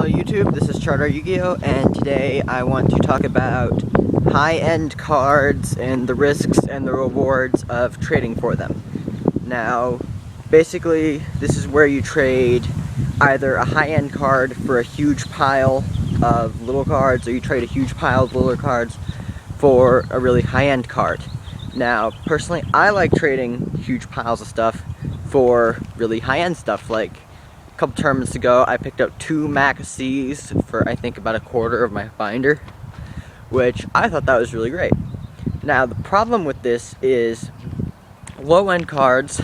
Hello YouTube, this is ChardarYuGiOh, and today I want to talk about high-end cards and the risks and the rewards of trading for them. Now, basically, this is where you trade either a high-end card for a huge pile of little cards, or you trade a huge pile of little cards for a really high-end card. Now, personally, I like trading huge piles of stuff for really high-end stuff. Like, a couple tournaments ago, I picked up 2 Max C's for, I think, about a quarter of my binder, which I thought that was really great. Now, the problem with this is low-end cards,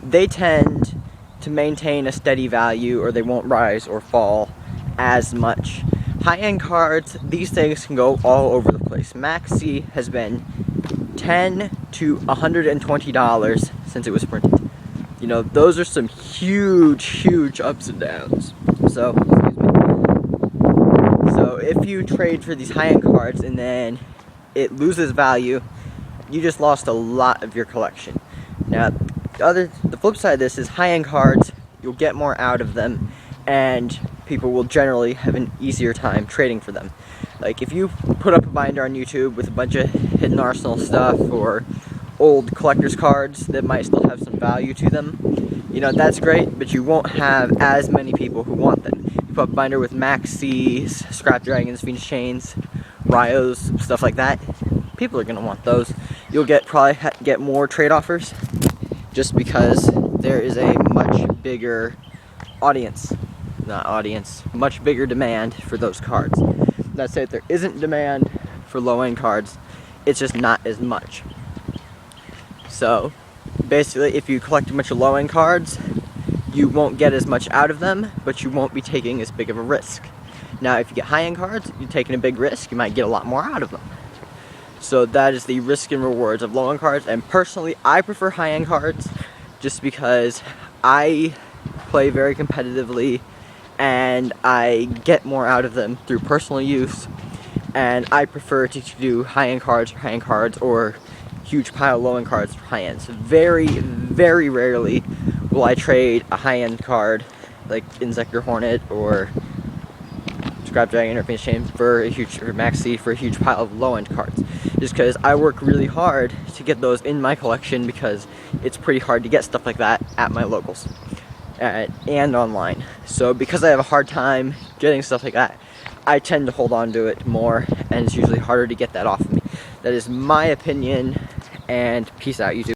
they tend to maintain a steady value, or they won't rise or fall as much. High-end cards, these things can go all over the place. Max C has been $10 to $120 since it was printed. You know, those are some huge ups and downs. So if you trade for these high-end cards and then it loses value, you just lost a lot of your collection. Now, the flip side of this is high-end cards, you'll get more out of them, and people will generally have an easier time trading for them. Like, if you put up a binder on YouTube with a bunch of hidden arsenal stuff or old collector's cards that might still have some value to them, you know, that's great, but you won't have as many people who want them. You put up a binder with Max C's, Scrap Dragons, Phoenix Chains, Ryos, stuff like that, people are going to want those. You'll probably get more trade offers just because there is a much bigger much bigger demand for those cards. Let's say if there isn't demand for low-end cards, it's just not as much. So basically, if you collect a bunch of low-end cards, you won't get as much out of them, but you won't be taking as big of a risk. Now, if you get high-end cards, you're taking a big risk, you might get a lot more out of them. So that is the risk and rewards of low-end cards, and personally, I prefer high-end cards just because I play very competitively and I get more out of them through personal use, and I prefer to do high-end cards or huge pile low-end cards for high-ends. Very rarely will I trade a high-end card like Insector Hornet or Scrap Dragon or Phoenix Chain or Max C for a huge pile of low-end cards. Just because I work really hard to get those in my collection, because it's pretty hard to get stuff like that at my locals and online. So because I have a hard time getting stuff like that, I tend to hold on to it more, and it's usually harder to get that off of me. That is my opinion, and peace out, YouTube.